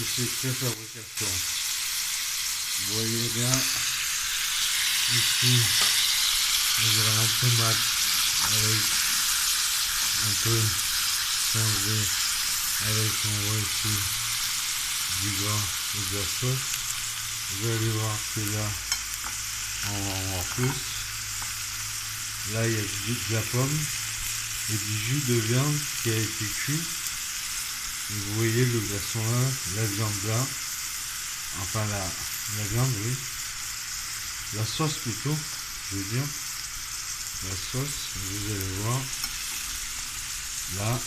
ces préfabrications. Vous voyez bien, ici, nous avons un tomate avec un peu changé, avec, on voit ici, du gras et de la sauce. Vous allez voir que là, on va en voir plus. Là, il y a de la pomme et du jus de viande qui a été cuit. Et vous voyez le glaçon là, la viande là, enfin la viande, oui, la sauce plutôt, je veux dire, la sauce, vous allez voir, là,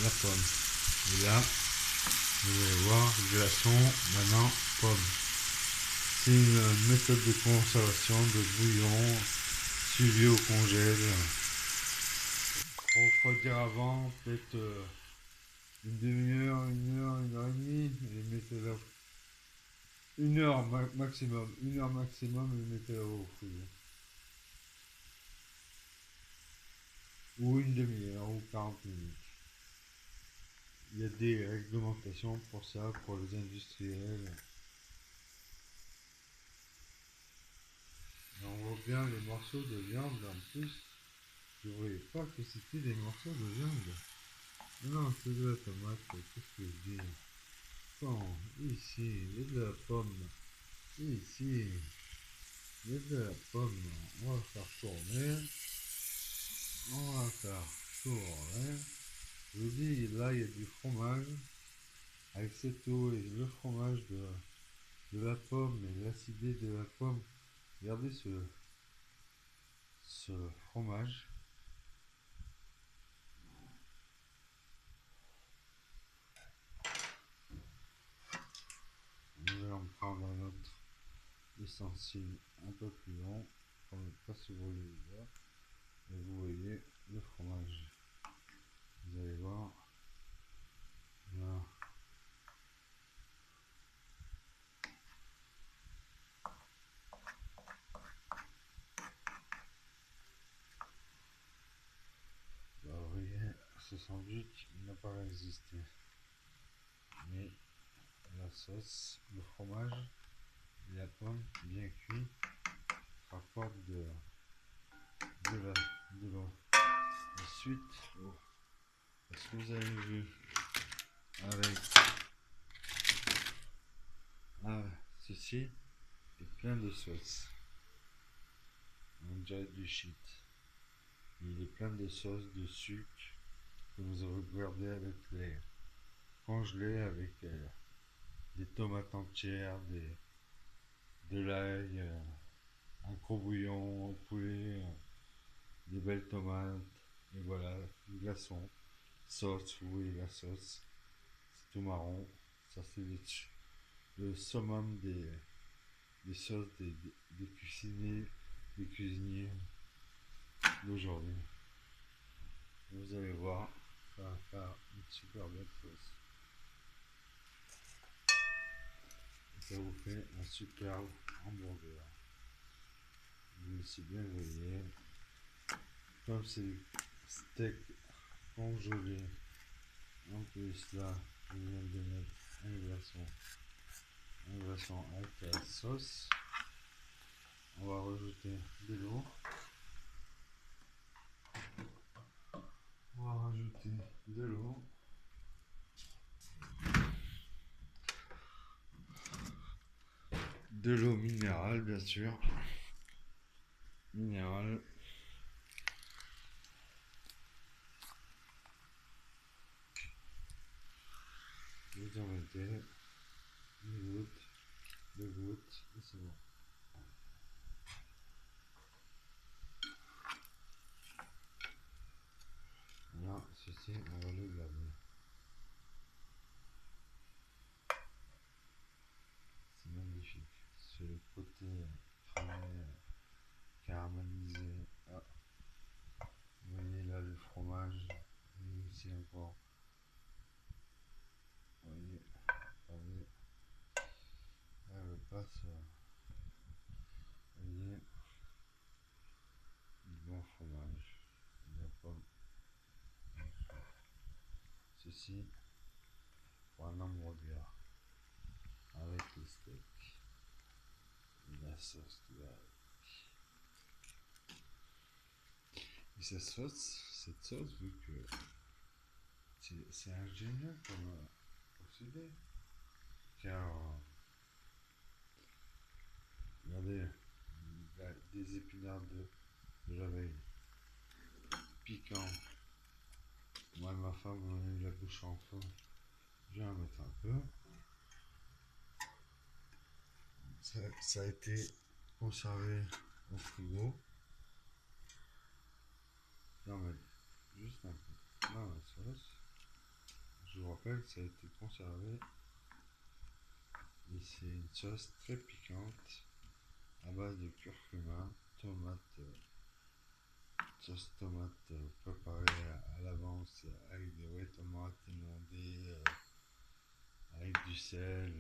la pomme, et là, vous allez voir, glaçon, maintenant, pomme. C'est une méthode de conservation de bouillon, suivi au congèle. Il faut dire avant, peut-être une demi-heure, une heure et demie, et mettez là. Une heure maximum, et mettez-la au frigo. Ou une demi-heure, ou 40 minutes. Il y a des réglementations pour ça, pour les industriels. Et on voit bien les morceaux de viande en plus. Je ne voyais pas que c'était des morceaux de viande. Non, c'est de la tomate, qu'est-ce que je dis? Bon, ici, il y a de la pomme. Ici, il y a de la pomme. On va faire tourner. On va faire tourner. Je vous dis, là, il y a du fromage. Avec cette eau et le fromage de la pomme et l'acidité de la pomme. Regardez ce fromage. Nous allons prendre un autre ustensile un peu plus long pour ne pas se brûler les doigts. Et vous voyez le fromage. Vous allez voir. Là. Bah, vous voyez, ce sandwich n'a pas résisté. Mais la sauce, le fromage et la pomme bien cuit rapportent de la suite. Oh. Est-ce que vous avez vu avec ceci est plein de sauce. On dirait du shit. Il est plein de sauce, de sucre que vous avez gardé avec les congelés avec des tomates entières, de l'ail, un gros bouillon au poulet, des belles tomates, et voilà, du glaçon, sauce, oui, la sauce, c'est tout marron, ça c'est le summum des sauces des cuisiniers d'aujourd'hui. Vous allez voir, ça va faire une super belle sauce. Et ça vous fait un superbe hamburger. Vous laissez bien griller. Comme c'est du steak congelé, en plus là, je viens de mettre un glaçon avec la sauce. On va rajouter de l'eau. On va rajouter de l'eau. De l'eau minérale, bien sûr. Minérale. Vous en mettez une goutte, deux gouttes, et c'est bon. Là, ceci, on va le garder. C'est magnifique. C'est le côté cramé, caramélisé. Ah. Vous voyez là le fromage. Et ici encore. Vous voyez, regardez. Là, le passe. Vous voyez, du bon fromage. De la pomme. Ceci pour un hamburger. le steak. Et la sauce qui va avec. Et cette sauce, vu que c'est ingénieux comme procédé, car regardez, des épinards de la veille, piquant. Moi et ma femme, on a eu la bouche en feu. Je vais en mettre un peu. Ça a été conservé au frigo. Je vais en mettre juste un peu dans la sauce. Je vous rappelle, ça a été conservé. Et c'est une sauce très piquante à base de curcuma, tomate, sauce tomate préparée à l'avance avec des vraies tomates inondées, avec du sel,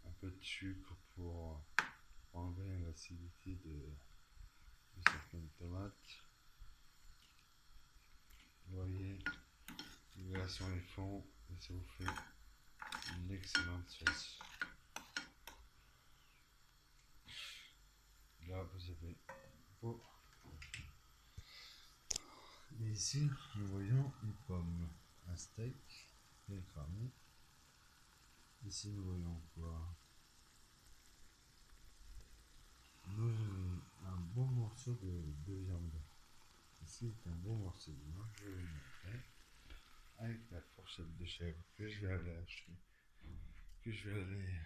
un peu de sucre pour enlever l'acidité de certaines tomates. Vous voyez, les glaçons les font et ça vous fait une excellente sauce. Là, vous avez beau. Et ici, nous voyons une pomme, un steak bien cramé. Ici, nous voyons quoi? Un bon morceau de viande. Ici, c'est un bon morceau de viande. Je vais le montrer avec la fourchette de chèvre que je vais aller acheter. Que je vais aller.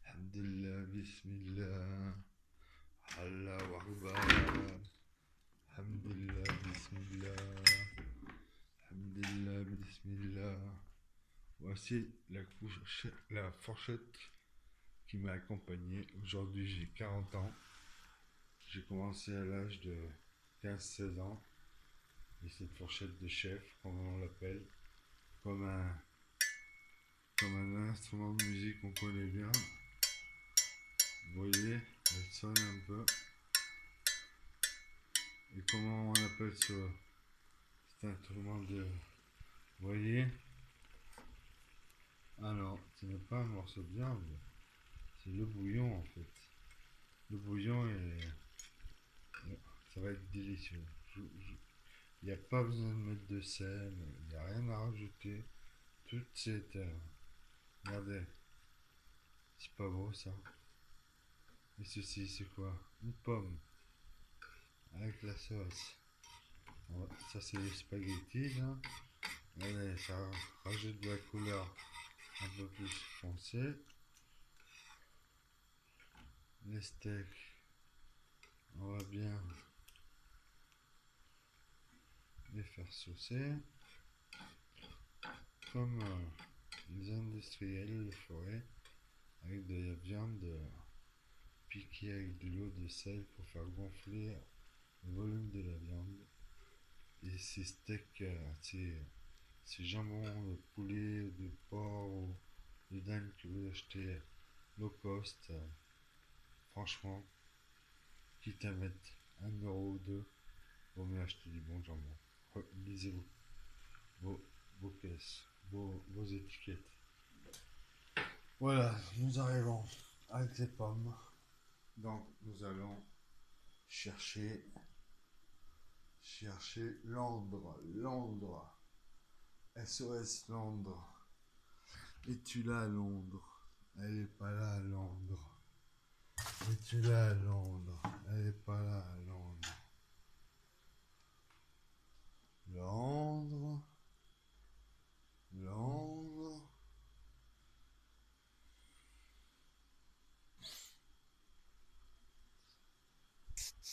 Alhamdulillah, bismillah. Allahu Akbar. Alhamdulillah, bismillah. Alhamdulillah, bismillah. Voici la fourchette qui m'a accompagné. Aujourd'hui, j'ai 40 ans. J'ai commencé à l'âge de 15-16 ans. Et cette fourchette de chef, comme on l'appelle, comme un instrument de musique qu'on connaît bien. Vous voyez, elle sonne un peu. Et comment on appelle cet instrument de... Vous voyez? Ah non, ce n'est pas un morceau de viande. C'est le bouillon en fait. Le bouillon est... Ça va être délicieux. Il n'y a pas besoin de mettre de sel, il n'y a rien à rajouter. Tout c'est... regardez, c'est pas beau ça. Et ceci c'est quoi? Une pomme avec la sauce. Ça c'est les spaghettis là. Allez, ça rajoute de la couleur un peu plus foncée. Les steaks, on va bien les faire saucer comme les industriels le feraient, avec de la viande piquée avec de l'eau de sel pour faire gonfler le volume de la viande. Et ces steaks, ces jambons de poulet, de porc ou de dingue que vous achetez low cost, franchement, quitte à mettre 1 € ou 2, vaut mieux acheter du bon jambon. Lisez-vous vos caisses, vos étiquettes. Voilà, nous arrivons avec les pommes. Donc nous allons chercher Londres. SOS Londres. Es-tu là, Londres? Elle est pas là, Londres. Es-tu là, Londres? Elle est pas là, Londres. Londres. Londres.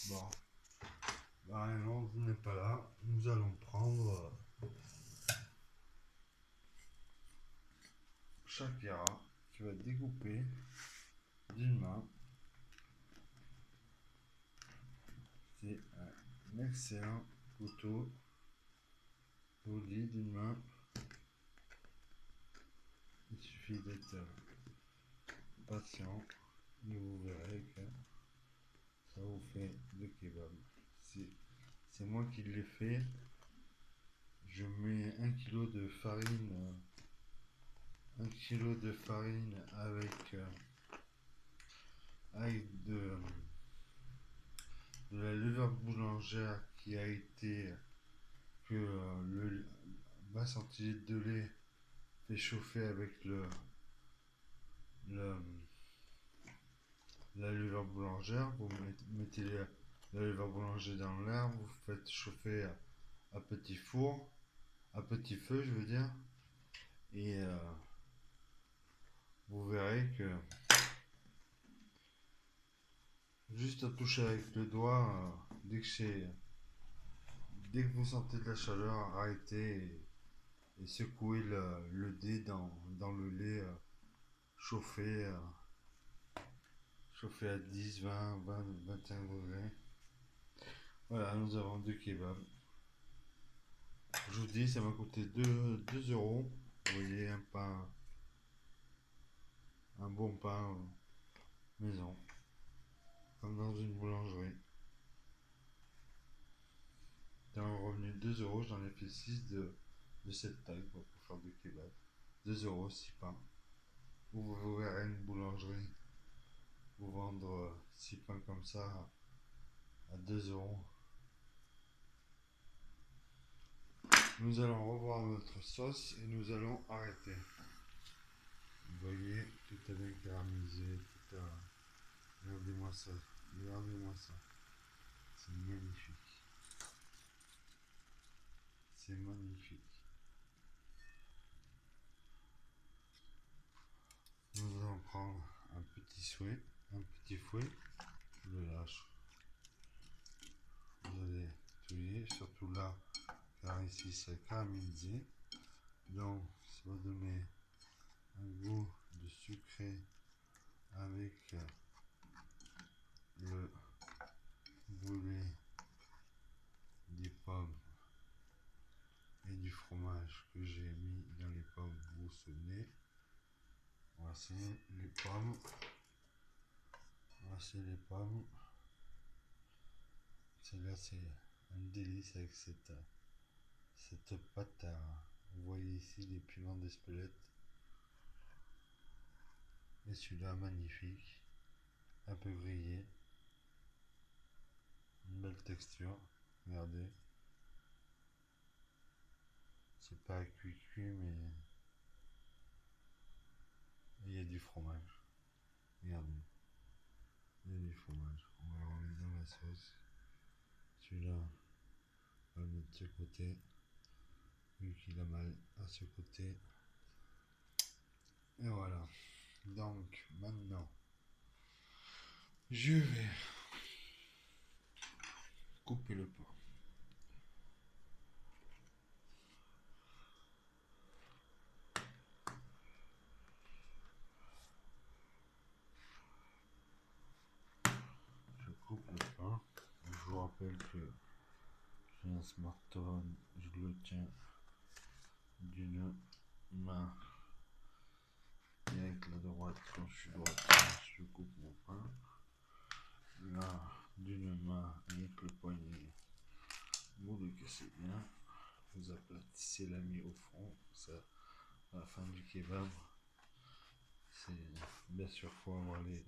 Bon. Londres n'est pas là. Nous allons prendre Shakira qui va découper d'une main. C'est un excellent couteau. Je vous dis d'une main. Il suffit d'être patient et vous verrez que ça vous fait le kebab. C'est moi qui l'ai fait. Je mets 1 kg de farine, 1 kg de farine avec de la levure boulangère qui a été que le 20 centilitres de lait fait chauffer avec le la levure boulangère. Vous mettez la levure boulangère dans l'air, vous faites chauffer à petit four, à petit feu, je veux dire, et vous verrez que juste à toucher avec le doigt, dès que vous sentez de la chaleur, arrêtez et secouez le dé dans le lait chauffé, chauffé à 10, 20, 20, 21 degrés. Voilà, nous avons 2 kebabs. Je vous dis, ça m'a coûté 2 euros. Vous voyez, un bon pain maison, comme dans une boulangerie. Dans le revenu 2 euros, j'en ai fait 6 de cette taille pour faire 2 kebabs. 2 euros, 6 pains. Vous verrez une boulangerie vous vendre 6 pains comme ça à 2 euros. Nous allons revoir notre sauce et nous allons arrêter. Vous voyez, tout est bien caramélisé, tout a... Regardez-moi ça, regardez-moi ça. C'est magnifique. C'est magnifique. Nous allons prendre un petit fouet, je le lâche. Vous allez touiller, surtout là, car ici c'est caramélisé. Donc ça va donner un goût de sucré avec le brûlé des pommes et du fromage que j'ai mis dans les pommes, vous vous souvenez. Voici les pommes. Voici les pommes. Celle-là c'est un délice avec cette pâte à... Vous voyez ici les piments d'Espelette. Et celui-là magnifique, un peu grillé, une belle texture, regardez, c'est pas cuit mais il y a du fromage, regardez, il y a du fromage, on va le remettre dans la sauce, celui-là on va le mettre de ce côté, vu qu'il a mal à ce côté, et voilà. Donc maintenant je vais couper le pain. Je coupe le pain. Je vous rappelle que j'ai un smartphone, je le tiens d'une main et avec la droite, quand je suis droitier, je coupe mon pain. Là, d'une main avec le poignet, vous le cassez bien, vous aplatissez la mie au fond, ça, à la fin du kebab, c'est bien sûr faut avoir les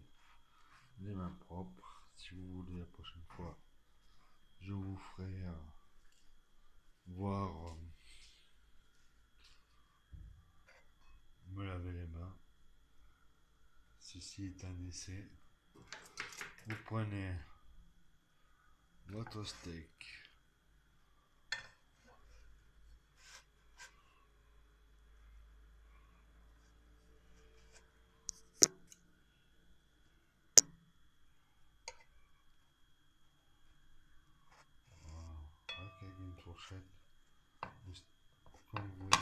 mains propres. Si vous voulez la prochaine fois, je vous ferai voir me laver les mains. Ceci est un essai. Vous prenez votre steak, avec une fourchette, comme vous